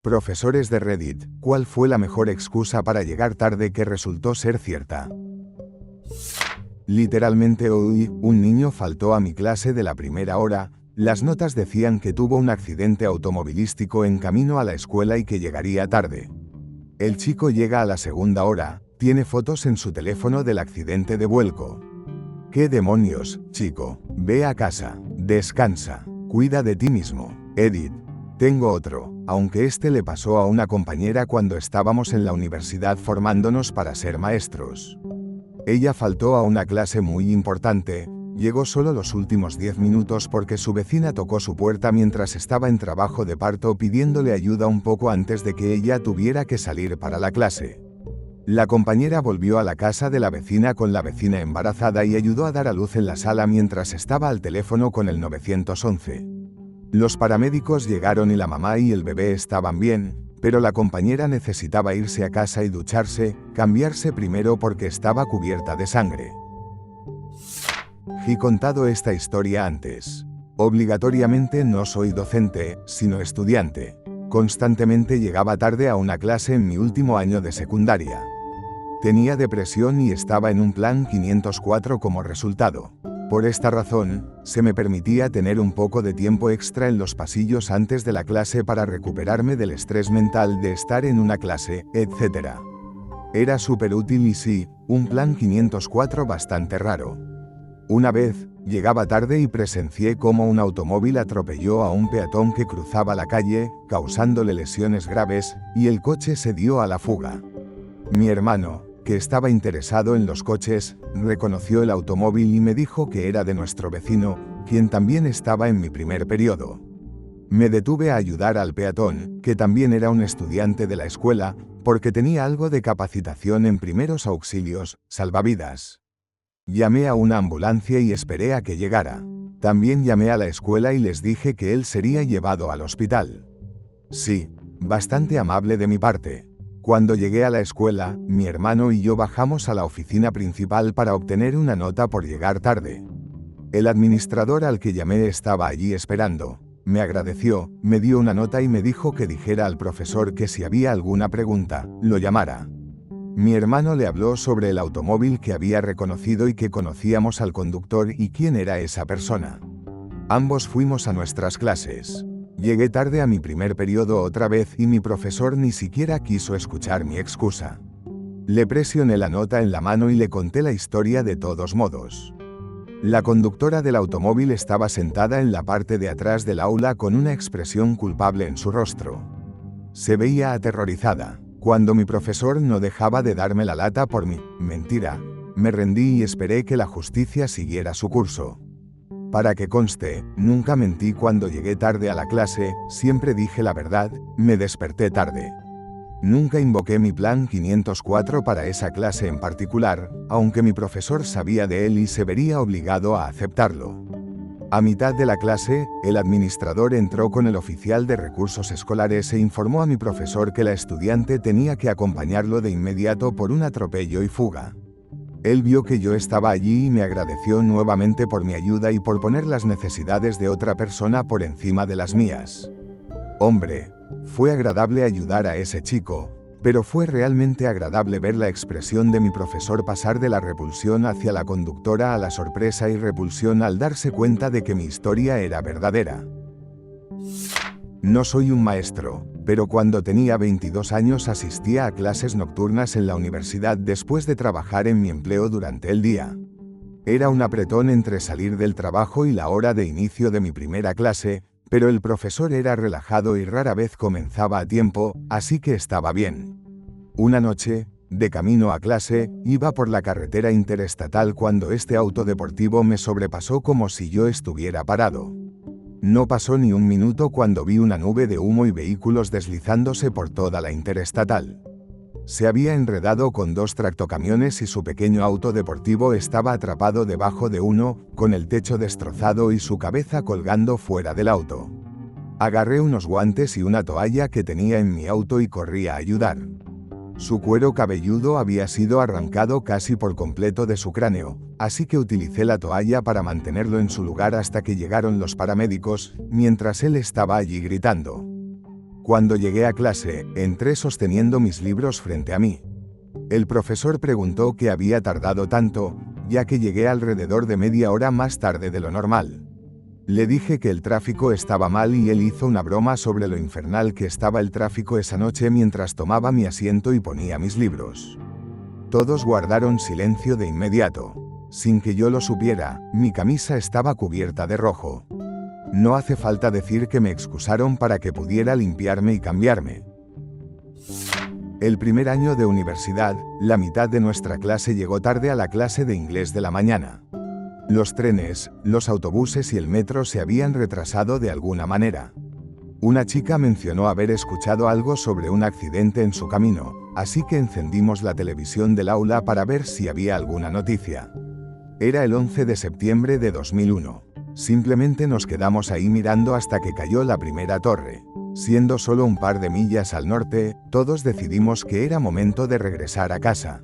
Profesores de Reddit, ¿cuál fue la mejor excusa para llegar tarde que resultó ser cierta? Literalmente hoy, un niño faltó a mi clase de la primera hora. Las notas decían que tuvo un accidente automovilístico en camino a la escuela y que llegaría tarde. El chico llega a la segunda hora, tiene fotos en su teléfono del accidente de vuelco. ¿Qué demonios, chico? Ve a casa, descansa, cuida de ti mismo. Edit. Tengo otro, aunque este le pasó a una compañera cuando estábamos en la universidad formándonos para ser maestros. Ella faltó a una clase muy importante, llegó solo los últimos 10 minutos porque su vecina tocó su puerta mientras estaba en trabajo de parto pidiéndole ayuda un poco antes de que ella tuviera que salir para la clase. La compañera volvió a la casa de la vecina con la vecina embarazada y ayudó a dar a luz en la sala mientras estaba al teléfono con el 911. Los paramédicos llegaron y la mamá y el bebé estaban bien, pero la compañera necesitaba irse a casa y ducharse, cambiarse primero porque estaba cubierta de sangre. He contado esta historia antes. Obligatoriamente no soy docente, sino estudiante. Constantemente llegaba tarde a una clase en mi último año de secundaria. Tenía depresión y estaba en un plan 504 como resultado. Por esta razón, se me permitía tener un poco de tiempo extra en los pasillos antes de la clase para recuperarme del estrés mental de estar en una clase, etc. Era súper útil y sí, un plan 504 bastante raro. Una vez, llegaba tarde y presencié cómo un automóvil atropelló a un peatón que cruzaba la calle, causándole lesiones graves, y el coche se dio a la fuga. Mi hermano, que estaba interesado en los coches, reconoció el automóvil y me dijo que era de nuestro vecino, quien también estaba en mi primer periodo. Me detuve a ayudar al peatón, que también era un estudiante de la escuela, porque tenía algo de capacitación en primeros auxilios, salvavidas. Llamé a una ambulancia y esperé a que llegara. También llamé a la escuela y les dije que él sería llevado al hospital. Sí, bastante amable de mi parte. Cuando llegué a la escuela, mi hermano y yo bajamos a la oficina principal para obtener una nota por llegar tarde. El administrador al que llamé estaba allí esperando. Me agradeció, me dio una nota y me dijo que dijera al profesor que si había alguna pregunta, lo llamara. Mi hermano le habló sobre el automóvil que había reconocido y que conocíamos al conductor y quién era esa persona. Ambos fuimos a nuestras clases. Llegué tarde a mi primer periodo otra vez y mi profesor ni siquiera quiso escuchar mi excusa. Le presioné la nota en la mano y le conté la historia de todos modos. La conductora del automóvil estaba sentada en la parte de atrás del aula con una expresión culpable en su rostro. Se veía aterrorizada. Cuando mi profesor no dejaba de darme la lata por mi mentira, me rendí y esperé que la justicia siguiera su curso. Para que conste, nunca mentí cuando llegué tarde a la clase, siempre dije la verdad, me desperté tarde. Nunca invoqué mi plan 504 para esa clase en particular, aunque mi profesor sabía de él y se vería obligado a aceptarlo. A mitad de la clase, el administrador entró con el oficial de recursos escolares e informó a mi profesor que la estudiante tenía que acompañarlo de inmediato por un atropello y fuga. Él vio que yo estaba allí y me agradeció nuevamente por mi ayuda y por poner las necesidades de otra persona por encima de las mías. Hombre, fue agradable ayudar a ese chico, pero fue realmente agradable ver la expresión de mi profesor pasar de la repulsión hacia la conductora a la sorpresa y repulsión al darse cuenta de que mi historia era verdadera. No soy un maestro, pero cuando tenía 22 años asistía a clases nocturnas en la universidad después de trabajar en mi empleo durante el día. Era un apretón entre salir del trabajo y la hora de inicio de mi primera clase, pero el profesor era relajado y rara vez comenzaba a tiempo, así que estaba bien. Una noche, de camino a clase, iba por la carretera interestatal cuando este auto deportivo me sobrepasó como si yo estuviera parado. No pasó ni un minuto cuando vi una nube de humo y vehículos deslizándose por toda la interestatal. Se había enredado con dos tractocamiones y su pequeño auto deportivo estaba atrapado debajo de uno, con el techo destrozado y su cabeza colgando fuera del auto. Agarré unos guantes y una toalla que tenía en mi auto y corrí a ayudar. Su cuero cabelludo había sido arrancado casi por completo de su cráneo, así que utilicé la toalla para mantenerlo en su lugar hasta que llegaron los paramédicos, mientras él estaba allí gritando. Cuando llegué a clase, entré sosteniendo mis libros frente a mí. El profesor preguntó qué había tardado tanto, ya que llegué alrededor de media hora más tarde de lo normal. Le dije que el tráfico estaba mal y él hizo una broma sobre lo infernal que estaba el tráfico esa noche mientras tomaba mi asiento y ponía mis libros. Todos guardaron silencio de inmediato. Sin que yo lo supiera, mi camisa estaba cubierta de rojo. No hace falta decir que me excusaron para que pudiera limpiarme y cambiarme. El primer año de universidad, la mitad de nuestra clase llegó tarde a la clase de inglés de la mañana. Los trenes, los autobuses y el metro se habían retrasado de alguna manera. Una chica mencionó haber escuchado algo sobre un accidente en su camino, así que encendimos la televisión del aula para ver si había alguna noticia. Era el 11 de septiembre de 2001. Simplemente nos quedamos ahí mirando hasta que cayó la primera torre. Siendo solo un par de millas al norte, todos decidimos que era momento de regresar a casa.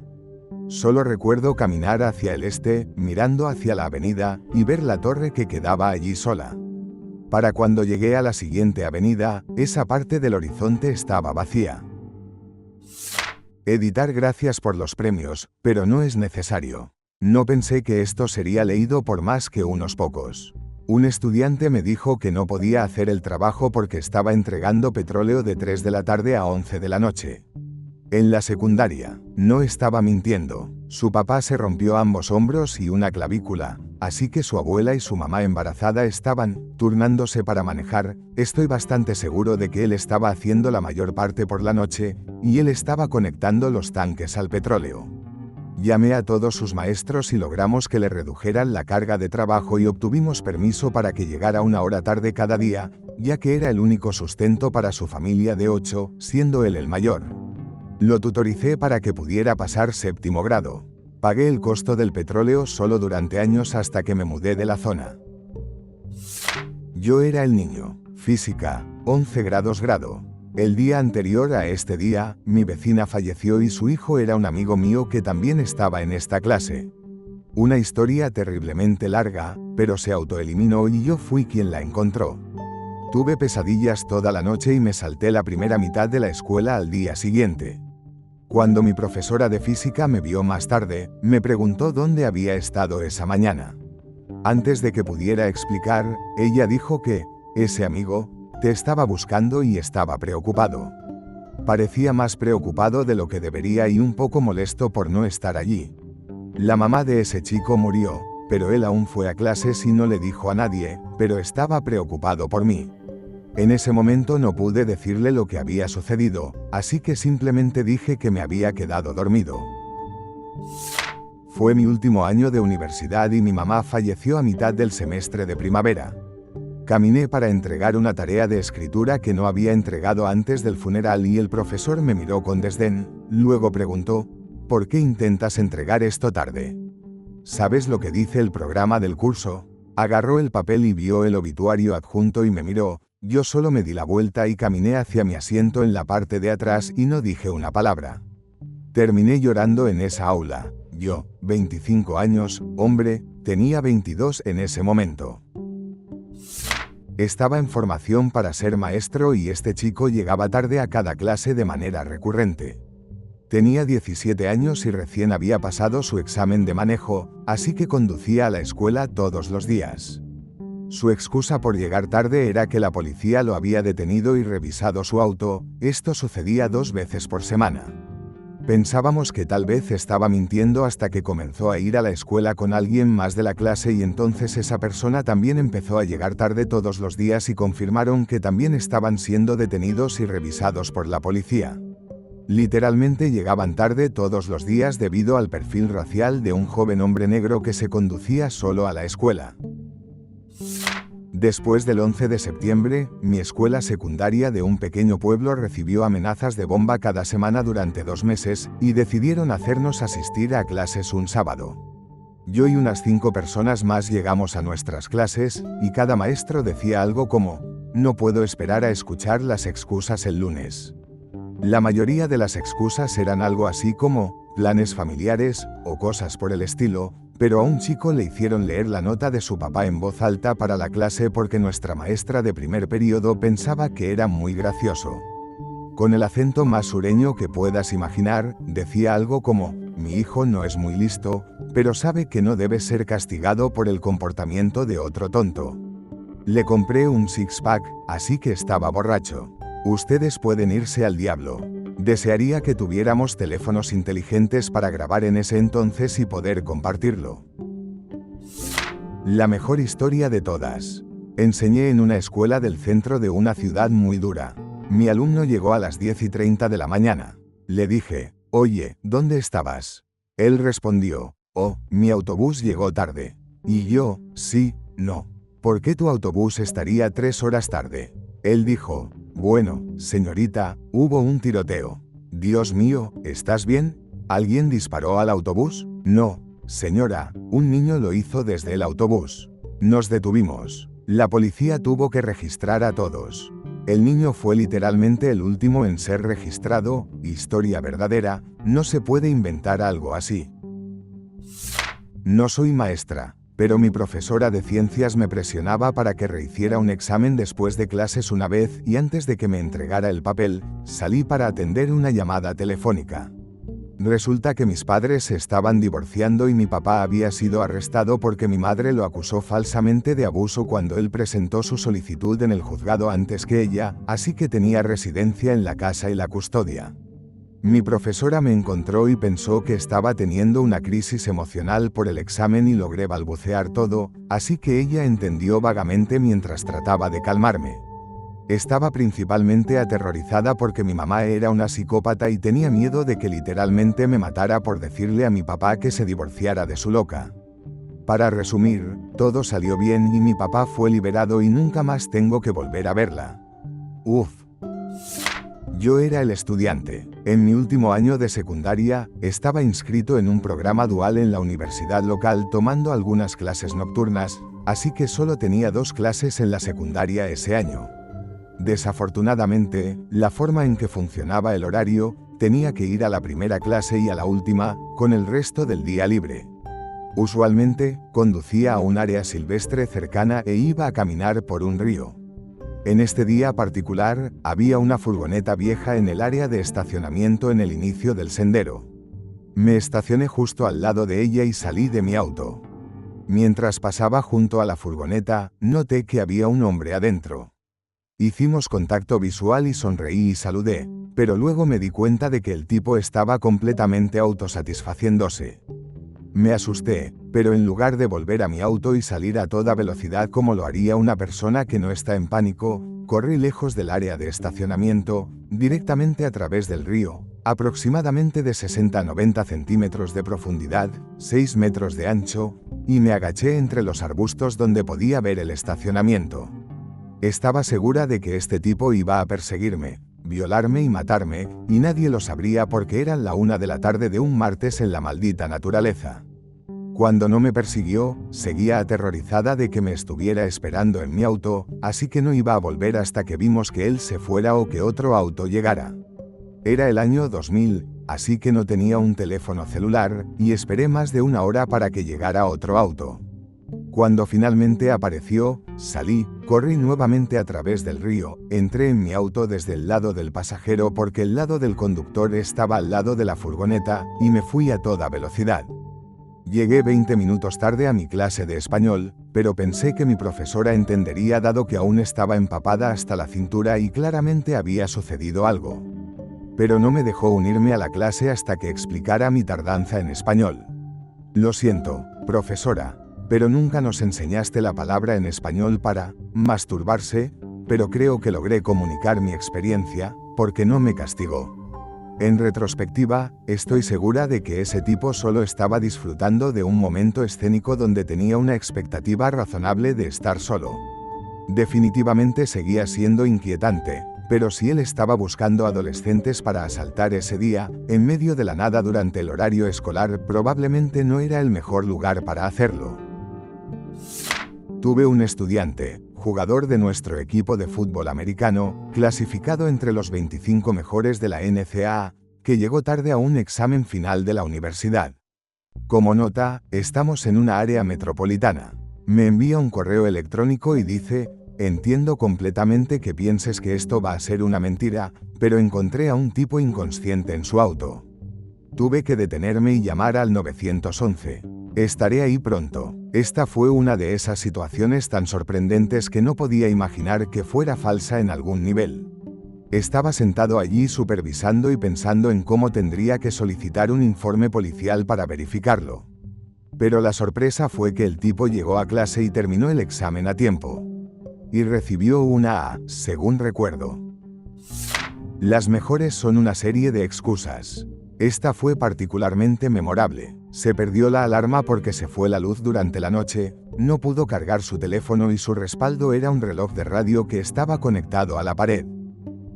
Solo recuerdo caminar hacia el este, mirando hacia la avenida, y ver la torre que quedaba allí sola. Para cuando llegué a la siguiente avenida, esa parte del horizonte estaba vacía. Editar, gracias por los premios, pero no es necesario. No pensé que esto sería leído por más que unos pocos. Un estudiante me dijo que no podía hacer el trabajo porque estaba entregando petróleo de 3 de la tarde a 11 de la noche. En la secundaria, no estaba mintiendo. Su papá se rompió ambos hombros y una clavícula, así que su abuela y su mamá embarazada estaban turnándose para manejar. Estoy bastante seguro de que él estaba haciendo la mayor parte por la noche, y él estaba conectando los tanques al petróleo. Llamé a todos sus maestros y logramos que le redujeran la carga de trabajo y obtuvimos permiso para que llegara una hora tarde cada día, ya que era el único sustento para su familia de 8, siendo él el mayor. Lo tutoricé para que pudiera pasar séptimo grado. Pagué el costo del petróleo solo durante años hasta que me mudé de la zona. Yo era el niño. Física, 11 grados grado. El día anterior a este día, mi vecina falleció y su hijo era un amigo mío que también estaba en esta clase. Una historia terriblemente larga, pero se autoeliminó y yo fui quien la encontró. Tuve pesadillas toda la noche y me salté la primera mitad de la escuela al día siguiente. Cuando mi profesora de física me vio más tarde, me preguntó dónde había estado esa mañana. Antes de que pudiera explicar, ella dijo que, ese amigo, te estaba buscando y estaba preocupado. Parecía más preocupado de lo que debería y un poco molesto por no estar allí. La mamá de ese chico murió, pero él aún fue a clases y no le dijo a nadie, pero estaba preocupado por mí. En ese momento no pude decirle lo que había sucedido, así que simplemente dije que me había quedado dormido. Fue mi último año de universidad y mi mamá falleció a mitad del semestre de primavera. Caminé para entregar una tarea de escritura que no había entregado antes del funeral y el profesor me miró con desdén, luego preguntó, ¿por qué intentas entregar esto tarde? ¿Sabes lo que dice el programa del curso? Agarró el papel y vio el obituario adjunto y me miró. Yo solo me di la vuelta y caminé hacia mi asiento en la parte de atrás y no dije una palabra. Terminé llorando en esa aula. Yo, 25 años, hombre, tenía 22 en ese momento. Estaba en formación para ser maestro y este chico llegaba tarde a cada clase de manera recurrente. Tenía 17 años y recién había pasado su examen de manejo, así que conducía a la escuela todos los días. Su excusa por llegar tarde era que la policía lo había detenido y revisado su auto. Esto sucedía 2 veces por semana. Pensábamos que tal vez estaba mintiendo hasta que comenzó a ir a la escuela con alguien más de la clase y entonces esa persona también empezó a llegar tarde todos los días y confirmaron que también estaban siendo detenidos y revisados por la policía. Literalmente llegaban tarde todos los días debido al perfil racial de un joven hombre negro que se conducía solo a la escuela. Después del 11 de septiembre, mi escuela secundaria de un pequeño pueblo recibió amenazas de bomba cada semana durante 2 meses, y decidieron hacernos asistir a clases un sábado. Yo y unas 5 personas más llegamos a nuestras clases, y cada maestro decía algo como, no puedo esperar a escuchar las excusas el lunes. La mayoría de las excusas eran algo así como, planes familiares, o cosas por el estilo, pero a un chico le hicieron leer la nota de su papá en voz alta para la clase porque nuestra maestra de primer periodo pensaba que era muy gracioso. Con el acento más sureño que puedas imaginar, decía algo como: mi hijo no es muy listo, pero sabe que no debe ser castigado por el comportamiento de otro tonto. Le compré un six-pack, así que estaba borracho. Ustedes pueden irse al diablo. Desearía que tuviéramos teléfonos inteligentes para grabar en ese entonces y poder compartirlo. La mejor historia de todas. Enseñé en una escuela del centro de una ciudad muy dura. Mi alumno llegó a las 10:30 de la mañana. Le dije: oye, ¿dónde estabas? Él respondió: oh, mi autobús llegó tarde. Y yo: sí, no. ¿Por qué tu autobús estaría 3 horas tarde? Él dijo: bueno, señorita, hubo un tiroteo. Dios mío, ¿estás bien? ¿Alguien disparó al autobús? No, señora, un niño lo hizo desde el autobús. Nos detuvimos. La policía tuvo que registrar a todos. El niño fue literalmente el último en ser registrado. Historia verdadera, no se puede inventar algo así. No soy maestra, pero mi profesora de ciencias me presionaba para que rehiciera un examen después de clases una vez y antes de que me entregara el papel, salí para atender una llamada telefónica. Resulta que mis padres se estaban divorciando y mi papá había sido arrestado porque mi madre lo acusó falsamente de abuso cuando él presentó su solicitud en el juzgado antes que ella, así que tenía residencia en la casa y la custodia. Mi profesora me encontró y pensó que estaba teniendo una crisis emocional por el examen y logré balbucear todo, así que ella entendió vagamente mientras trataba de calmarme. Estaba principalmente aterrorizada porque mi mamá era una psicópata y tenía miedo de que literalmente me matara por decirle a mi papá que se divorciara de su loca. Para resumir, todo salió bien y mi papá fue liberado y nunca más tengo que volver a verla. Uf. Yo era el estudiante. En mi último año de secundaria, estaba inscrito en un programa dual en la universidad local tomando algunas clases nocturnas, así que solo tenía 2 clases en la secundaria ese año. Desafortunadamente, la forma en que funcionaba el horario, tenía que ir a la primera clase y a la última, con el resto del día libre. Usualmente, conducía a un área silvestre cercana e iba a caminar por un río. En este día particular, había una furgoneta vieja en el área de estacionamiento en el inicio del sendero. Me estacioné justo al lado de ella y salí de mi auto. Mientras pasaba junto a la furgoneta, noté que había un hombre adentro. Hicimos contacto visual y sonreí y saludé, pero luego me di cuenta de que el tipo estaba completamente autosatisfaciéndose. Me asusté, pero en lugar de volver a mi auto y salir a toda velocidad como lo haría una persona que no está en pánico, corrí lejos del área de estacionamiento, directamente a través del río, aproximadamente de 60 a 90 centímetros de profundidad, 6 metros de ancho, y me agaché entre los arbustos donde podía ver el estacionamiento. Estaba segura de que este tipo iba a perseguirme, violarme y matarme, y nadie lo sabría porque eran la 1 de la tarde de un martes en la maldita naturaleza. Cuando no me persiguió, seguía aterrorizada de que me estuviera esperando en mi auto, así que no iba a volver hasta que vimos que él se fuera o que otro auto llegara. Era el año 2000, así que no tenía un teléfono celular, y esperé más de 1 hora para que llegara otro auto. Cuando finalmente apareció, salí, corrí nuevamente a través del río, entré en mi auto desde el lado del pasajero porque el lado del conductor estaba al lado de la furgoneta, y me fui a toda velocidad. Llegué 20 minutos tarde a mi clase de español, pero pensé que mi profesora entendería dado que aún estaba empapada hasta la cintura y claramente había sucedido algo. Pero no me dejó unirme a la clase hasta que explicara mi tardanza en español. Lo siento, profesora, pero nunca nos enseñaste la palabra en español para masturbarse, pero creo que logré comunicar mi experiencia, porque no me castigó. En retrospectiva, estoy segura de que ese tipo solo estaba disfrutando de un momento escénico donde tenía una expectativa razonable de estar solo. Definitivamente seguía siendo inquietante, pero si él estaba buscando adolescentes para asaltar ese día, en medio de la nada durante el horario escolar, probablemente no era el mejor lugar para hacerlo. Tuve un estudiante, jugador de nuestro equipo de fútbol americano, clasificado entre los 25 mejores de la NCAA, que llegó tarde a un examen final de la universidad. Como nota, estamos en una área metropolitana. Me envía un correo electrónico y dice: entiendo completamente que pienses que esto va a ser una mentira, pero encontré a un tipo inconsciente en su auto. Tuve que detenerme y llamar al 911. Estaré ahí pronto. Esta fue una de esas situaciones tan sorprendentes que no podía imaginar que fuera falsa en algún nivel. Estaba sentado allí supervisando y pensando en cómo tendría que solicitar un informe policial para verificarlo. Pero la sorpresa fue que el tipo llegó a clase y terminó el examen a tiempo. Y recibió una A, según recuerdo. Las mejores son una serie de excusas. Esta fue particularmente memorable. Se perdió la alarma porque se fue la luz durante la noche, no pudo cargar su teléfono y su respaldo era un reloj de radio que estaba conectado a la pared.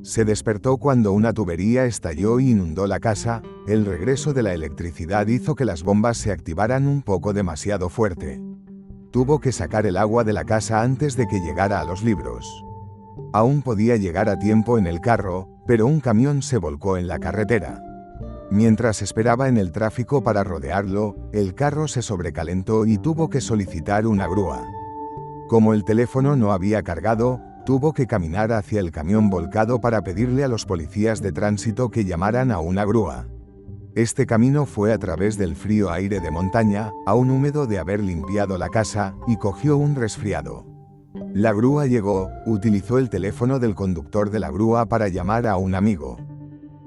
Se despertó cuando una tubería estalló y inundó la casa. El regreso de la electricidad hizo que las bombas se activaran un poco demasiado fuerte. Tuvo que sacar el agua de la casa antes de que llegara a los libros. Aún podía llegar a tiempo en el carro, pero un camión se volcó en la carretera. Mientras esperaba en el tráfico para rodearlo, el carro se sobrecalentó y tuvo que solicitar una grúa. Como el teléfono no había cargado, tuvo que caminar hacia el camión volcado para pedirle a los policías de tránsito que llamaran a una grúa. Este camino fue a través del frío aire de montaña, aún húmedo de haber limpiado la casa, y cogió un resfriado. La grúa llegó, utilizó el teléfono del conductor de la grúa para llamar a un amigo.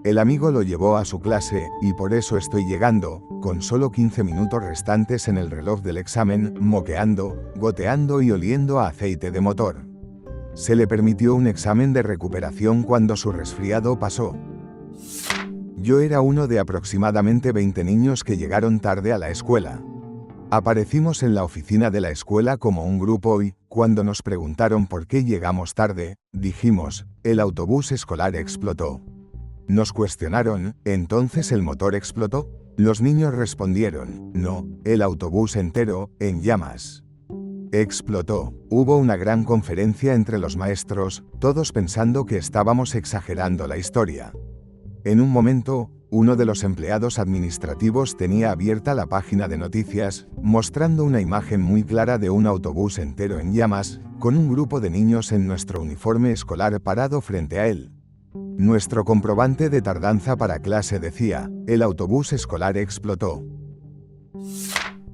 El amigo lo llevó a su clase, y por eso estoy llegando, con solo 15 minutos restantes en el reloj del examen, moqueando, goteando y oliendo a aceite de motor. Se le permitió un examen de recuperación cuando su resfriado pasó. Yo era uno de aproximadamente 20 niños que llegaron tarde a la escuela. Aparecimos en la oficina de la escuela como un grupo y, cuando nos preguntaron por qué llegamos tarde, dijimos: el autobús escolar explotó. Nos cuestionaron: ¿entonces el motor explotó? Los niños respondieron: no, el autobús entero, en llamas. Explotó. Hubo una gran conferencia entre los maestros, todos pensando que estábamos exagerando la historia. En un momento, uno de los empleados administrativos tenía abierta la página de noticias, mostrando una imagen muy clara de un autobús entero en llamas, con un grupo de niños en nuestro uniforme escolar parado frente a él. Nuestro comprobante de tardanza para clase decía: el autobús escolar explotó.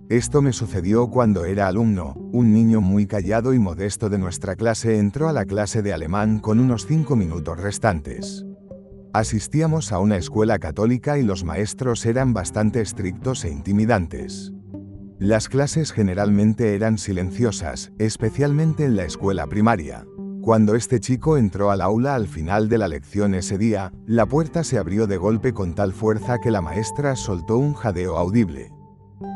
Esto me sucedió cuando era alumno. Un niño muy callado y modesto de nuestra clase entró a la clase de alemán con unos 5 minutos restantes. Asistíamos a una escuela católica y los maestros eran bastante estrictos e intimidantes. Las clases generalmente eran silenciosas, especialmente en la escuela primaria. Cuando este chico entró al aula al final de la lección ese día, la puerta se abrió de golpe con tal fuerza que la maestra soltó un jadeo audible.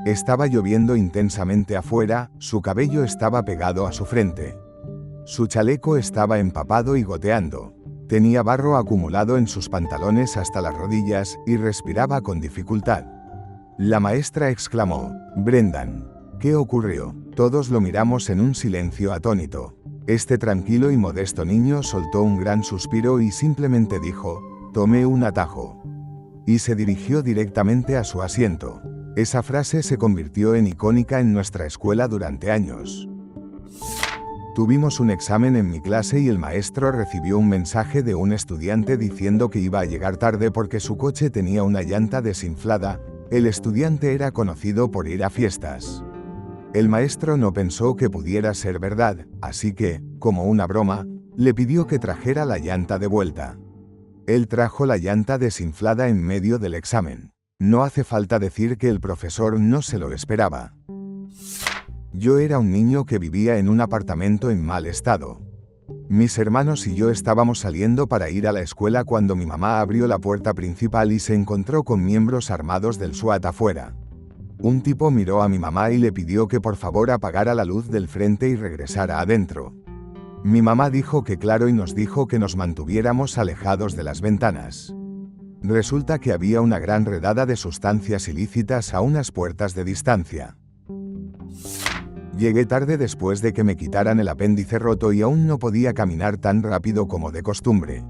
Estaba lloviendo intensamente afuera, su cabello estaba pegado a su frente. Su chaleco estaba empapado y goteando. Tenía barro acumulado en sus pantalones hasta las rodillas y respiraba con dificultad. La maestra exclamó: Brendan, ¿qué ocurrió? Todos lo miramos en un silencio atónito. Este tranquilo y modesto niño soltó un gran suspiro y simplemente dijo: tomé un atajo. Y se dirigió directamente a su asiento. Esa frase se convirtió en icónica en nuestra escuela durante años. Tuvimos un examen en mi clase y el maestro recibió un mensaje de un estudiante diciendo que iba a llegar tarde porque su coche tenía una llanta desinflada. El estudiante era conocido por ir a fiestas. El maestro no pensó que pudiera ser verdad, así que, como una broma, le pidió que trajera la llanta de vuelta. Él trajo la llanta desinflada en medio del examen. No hace falta decir que el profesor no se lo esperaba. Yo era un niño que vivía en un apartamento en mal estado. Mis hermanos y yo estábamos saliendo para ir a la escuela cuando mi mamá abrió la puerta principal y se encontró con miembros armados del SWAT afuera. Un tipo miró a mi mamá y le pidió que por favor apagara la luz del frente y regresara adentro. Mi mamá dijo que claro y nos dijo que nos mantuviéramos alejados de las ventanas. Resulta que había una gran redada de sustancias ilícitas a unas puertas de distancia. Llegué tarde después de que me quitaran el apéndice roto y aún no podía caminar tan rápido como de costumbre.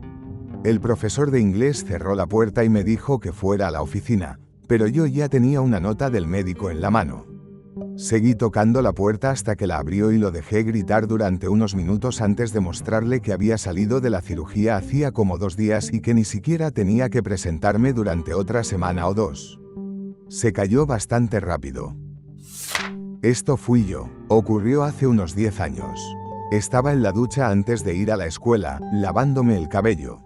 El profesor de inglés cerró la puerta y me dijo que fuera a la oficina. pero yo ya tenía una nota del médico en la mano. Seguí tocando la puerta hasta que la abrió y lo dejé gritar durante unos minutos antes de mostrarle que había salido de la cirugía hacía como 2 días y que ni siquiera tenía que presentarme durante otra semana o 2. Se calló bastante rápido. Esto fui yo. Ocurrió hace unos 10 años. Estaba en la ducha antes de ir a la escuela, lavándome el cabello.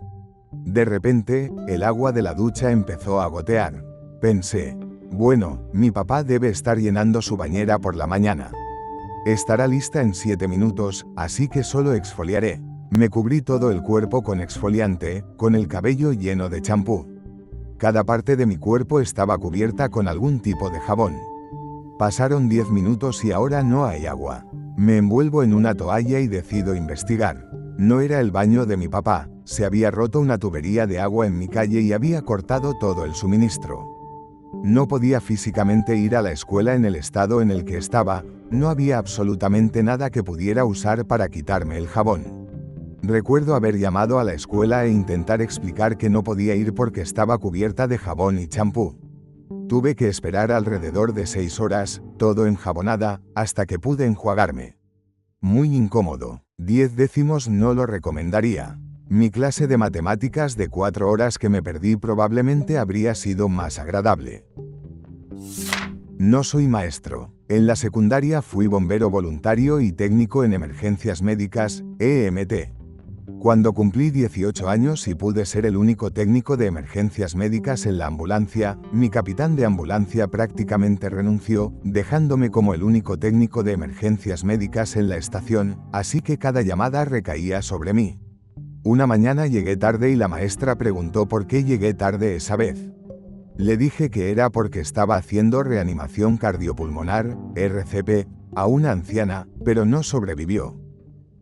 De repente, el agua de la ducha empezó a gotear. Pensé, bueno, mi papá debe estar llenando su bañera por la mañana. Estará lista en 7 minutos, así que solo exfoliaré. Me cubrí todo el cuerpo con exfoliante, con el cabello lleno de champú. Cada parte de mi cuerpo estaba cubierta con algún tipo de jabón. Pasaron 10 minutos y ahora no hay agua. Me envuelvo en una toalla y decido investigar. No era el baño de mi papá, se había roto una tubería de agua en mi calle y había cortado todo el suministro. No podía físicamente ir a la escuela en el estado en el que estaba, no había absolutamente nada que pudiera usar para quitarme el jabón. Recuerdo haber llamado a la escuela e intentar explicar que no podía ir porque estaba cubierta de jabón y champú. Tuve que esperar alrededor de 6 horas, todo enjabonada, hasta que pude enjuagarme. Muy incómodo. 10 décimos no lo recomendaría. Mi clase de matemáticas de 4 horas que me perdí probablemente habría sido más agradable. No soy maestro. En la secundaria fui bombero voluntario y técnico en emergencias médicas, EMT. Cuando cumplí 18 años y pude ser el único técnico de emergencias médicas en la ambulancia, mi capitán de ambulancia prácticamente renunció, dejándome como el único técnico de emergencias médicas en la estación, así que cada llamada recaía sobre mí. Una mañana llegué tarde y la maestra preguntó por qué llegué tarde esa vez. Le dije que era porque estaba haciendo reanimación cardiopulmonar, RCP, a una anciana, pero no sobrevivió.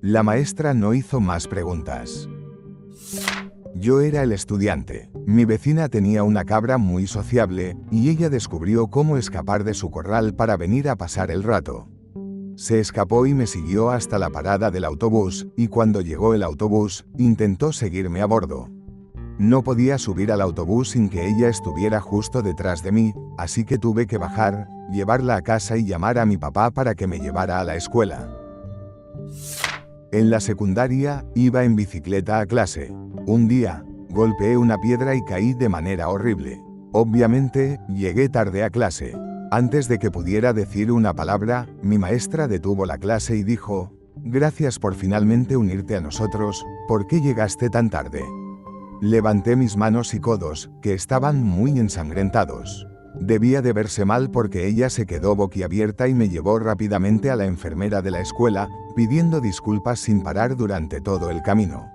La maestra no hizo más preguntas. Yo era el estudiante. Mi vecina tenía una cabra muy sociable, y ella descubrió cómo escapar de su corral para venir a pasar el rato. Se escapó y me siguió hasta la parada del autobús, y cuando llegó el autobús, intentó seguirme a bordo. No podía subir al autobús sin que ella estuviera justo detrás de mí, así que tuve que bajar, llevarla a casa y llamar a mi papá para que me llevara a la escuela. En la secundaria, iba en bicicleta a clase. Un día, golpeé una piedra y caí de manera horrible. Obviamente, llegué tarde a clase. Antes de que pudiera decir una palabra, mi maestra detuvo la clase y dijo, «Gracias por finalmente unirte a nosotros, ¿por qué llegaste tan tarde?». Levanté mis manos y codos, que estaban muy ensangrentados. Debía de verse mal porque ella se quedó boquiabierta y me llevó rápidamente a la enfermera de la escuela, pidiendo disculpas sin parar durante todo el camino.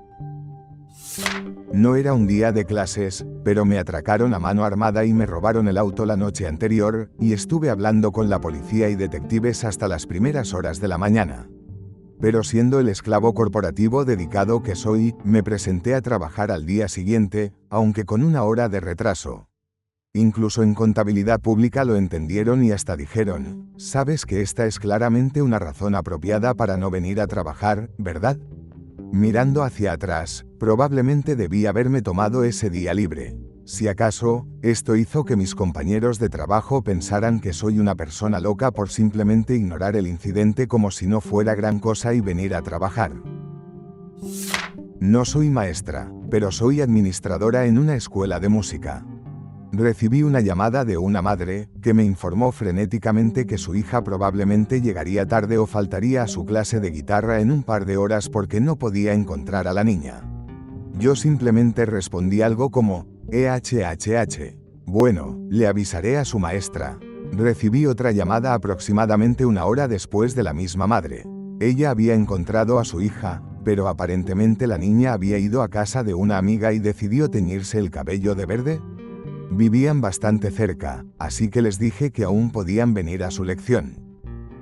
No era un día de clases, pero me atracaron a mano armada y me robaron el auto la noche anterior, y estuve hablando con la policía y detectives hasta las primeras horas de la mañana. Pero siendo el esclavo corporativo dedicado que soy, me presenté a trabajar al día siguiente, aunque con 1 hora de retraso. Incluso en contabilidad pública lo entendieron y hasta dijeron, «Sabes que esta es claramente una razón apropiada para no venir a trabajar, ¿verdad?». Mirando hacia atrás, probablemente debí haberme tomado ese día libre. Si acaso, esto hizo que mis compañeros de trabajo pensaran que soy una persona loca por simplemente ignorar el incidente como si no fuera gran cosa y venir a trabajar. No soy maestra, pero soy administradora en una escuela de música. Recibí una llamada de una madre, que me informó frenéticamente que su hija probablemente llegaría tarde o faltaría a su clase de guitarra en un par de horas porque no podía encontrar a la niña. Yo simplemente respondí algo como, «EHHH. Bueno, le avisaré a su maestra». Recibí otra llamada aproximadamente 1 hora después de la misma madre. Ella había encontrado a su hija, pero aparentemente la niña había ido a casa de una amiga y decidió teñirse el cabello de verde. Vivían bastante cerca, así que les dije que aún podían venir a su lección.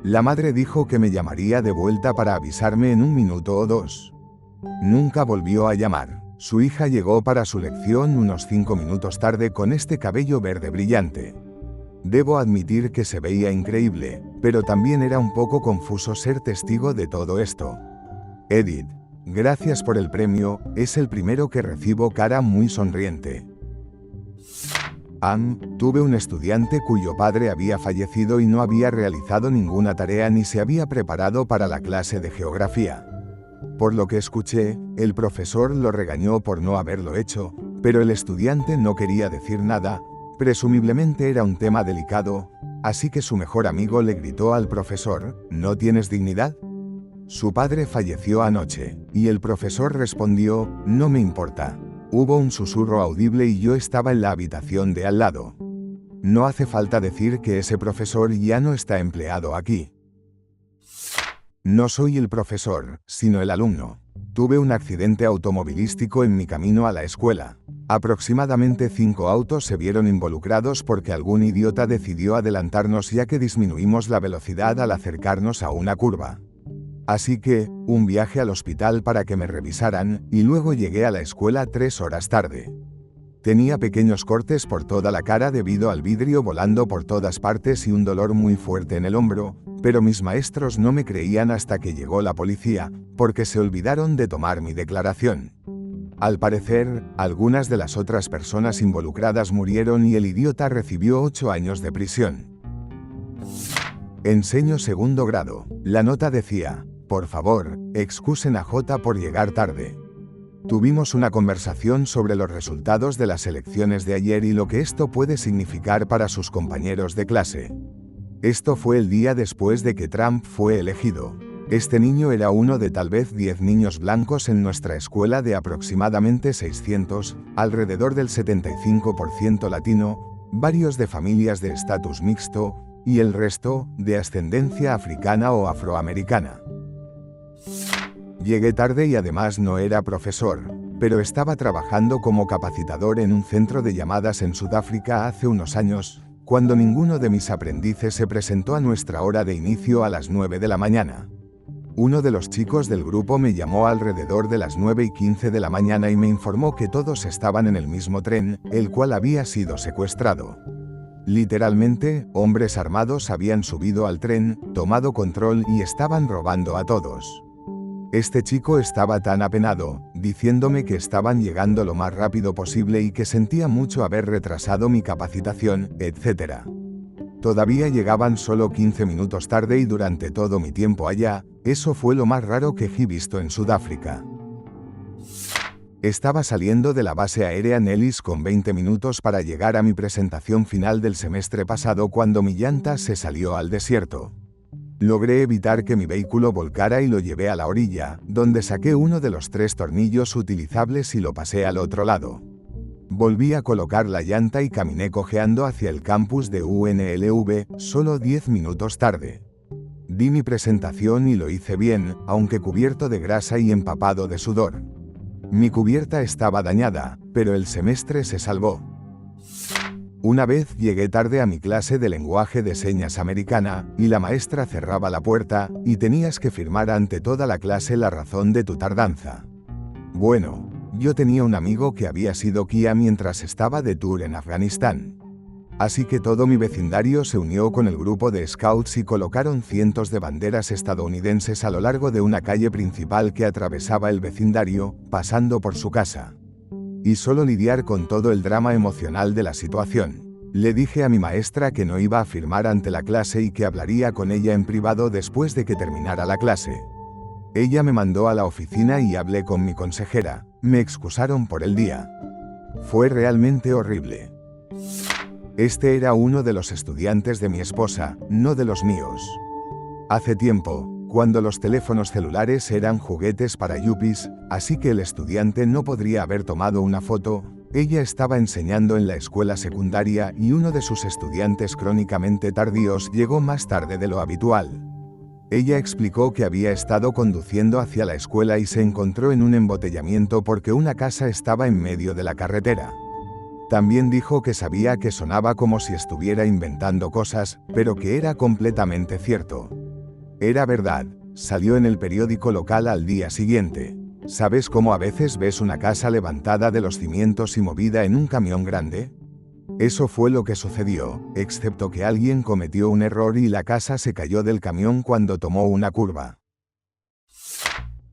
La madre dijo que me llamaría de vuelta para avisarme en 1 minuto o 2. Nunca volvió a llamar. Su hija llegó para su lección unos 5 minutos tarde con este cabello verde brillante. Debo admitir que se veía increíble, pero también era un poco confuso ser testigo de todo esto. Edith, gracias por el premio, es el primero que recibo, cara muy sonriente. Tuve un estudiante cuyo padre había fallecido y no había realizado ninguna tarea ni se había preparado para la clase de geografía. Por lo que escuché, el profesor lo regañó por no haberlo hecho, pero el estudiante no quería decir nada, presumiblemente era un tema delicado, así que su mejor amigo le gritó al profesor, ¿no tienes dignidad? Su padre falleció anoche, y el profesor respondió, no me importa. Hubo un susurro audible y yo estaba en la habitación de al lado. No hace falta decir que ese profesor ya no está empleado aquí. No soy el profesor, sino el alumno. Tuve un accidente automovilístico en mi camino a la escuela. Aproximadamente 5 autos se vieron involucrados porque algún idiota decidió adelantarnos ya que disminuimos la velocidad al acercarnos a una curva. Así que, un viaje al hospital para que me revisaran, y luego llegué a la escuela 3 horas tarde. Tenía pequeños cortes por toda la cara debido al vidrio volando por todas partes y un dolor muy fuerte en el hombro, pero mis maestros no me creían hasta que llegó la policía, porque se olvidaron de tomar mi declaración. Al parecer, algunas de las otras personas involucradas murieron y el idiota recibió 8 años de prisión. Enseño segundo grado. La nota decía, por favor, excusen a J por llegar tarde. Tuvimos una conversación sobre los resultados de las elecciones de ayer y lo que esto puede significar para sus compañeros de clase. Esto fue el día después de que Trump fue elegido. Este niño era uno de tal vez 10 niños blancos en nuestra escuela de aproximadamente 600, alrededor del 75% latino, varios de familias de estatus mixto, y el resto, de ascendencia africana o afroamericana. Llegué tarde y además no era profesor, pero estaba trabajando como capacitador en un centro de llamadas en Sudáfrica hace unos años, cuando ninguno de mis aprendices se presentó a nuestra hora de inicio a las 9 de la mañana. Uno de los chicos del grupo me llamó alrededor de las 9:15 de la mañana y me informó que todos estaban en el mismo tren, el cual había sido secuestrado. Literalmente, hombres armados habían subido al tren, tomado control y estaban robando a todos. Este chico estaba tan apenado, diciéndome que estaban llegando lo más rápido posible y que sentía mucho haber retrasado mi capacitación, etc. Todavía llegaban solo 15 minutos tarde y durante todo mi tiempo allá, eso fue lo más raro que he visto en Sudáfrica. Estaba saliendo de la base aérea Nellis con 20 minutos para llegar a mi presentación final del semestre pasado cuando mi llanta se salió al desierto. Logré evitar que mi vehículo volcara y lo llevé a la orilla, donde saqué uno de los 3 tornillos utilizables y lo pasé al otro lado. Volví a colocar la llanta y caminé cojeando hacia el campus de UNLV, solo 10 minutos tarde. Di mi presentación y lo hice bien, aunque cubierto de grasa y empapado de sudor. Mi cubierta estaba dañada, pero el semestre se salvó. Una vez llegué tarde a mi clase de lenguaje de señas americana, y la maestra cerraba la puerta, y tenías que firmar ante toda la clase la razón de tu tardanza. Bueno, yo tenía un amigo que había sido guía mientras estaba de tour en Afganistán. Así que todo mi vecindario se unió con el grupo de scouts y colocaron cientos de banderas estadounidenses a lo largo de una calle principal que atravesaba el vecindario, pasando por su casa. Y solo lidiar con todo el drama emocional de la situación. Le dije a mi maestra que no iba a firmar ante la clase y que hablaría con ella en privado después de que terminara la clase. Ella me mandó a la oficina y hablé con mi consejera. Me excusaron por el día. Fue realmente horrible. Este era uno de los estudiantes de mi esposa, no de los míos. Hace tiempo, cuando los teléfonos celulares eran juguetes para yuppies, así que el estudiante no podría haber tomado una foto, ella estaba enseñando en la escuela secundaria y uno de sus estudiantes crónicamente tardíos llegó más tarde de lo habitual. Ella explicó que había estado conduciendo hacia la escuela y se encontró en un embotellamiento porque una casa estaba en medio de la carretera. También dijo que sabía que sonaba como si estuviera inventando cosas, pero que era completamente cierto. Era verdad, salió en el periódico local al día siguiente. ¿Sabes cómo a veces ves una casa levantada de los cimientos y movida en un camión grande? Eso fue lo que sucedió, excepto que alguien cometió un error y la casa se cayó del camión cuando tomó una curva.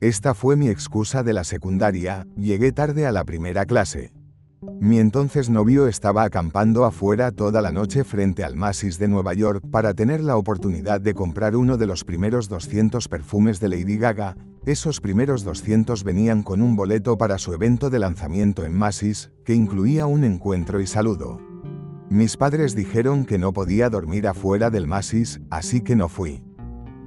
Esta fue mi excusa de la secundaria, llegué tarde a la primera clase. Mi entonces novio estaba acampando afuera toda la noche frente al Macy's de Nueva York para tener la oportunidad de comprar uno de los primeros 200 perfumes de Lady Gaga. Esos primeros 200 venían con un boleto para su evento de lanzamiento en Macy's, que incluía un encuentro y saludo. Mis padres dijeron que no podía dormir afuera del Macy's, así que no fui.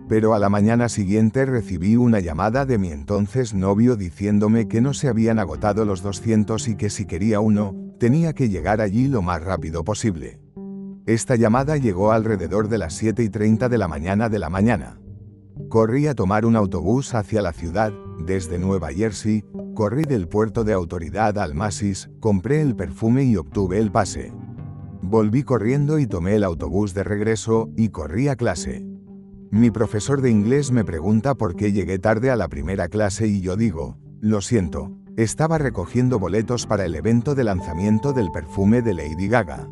Pero a la mañana siguiente recibí una llamada de mi entonces novio diciéndome que no se habían agotado los 200 y que si quería uno, tenía que llegar allí lo más rápido posible. Esta llamada llegó alrededor de las 7:30 de la mañana. Corrí a tomar un autobús hacia la ciudad, desde Nueva Jersey, corrí del puerto de autoridad al Macy's, compré el perfume y obtuve el pase. Volví corriendo y tomé el autobús de regreso, y corrí a clase. Mi profesor de inglés me pregunta por qué llegué tarde a la primera clase y yo digo, lo siento, estaba recogiendo boletos para el evento de lanzamiento del perfume de Lady Gaga.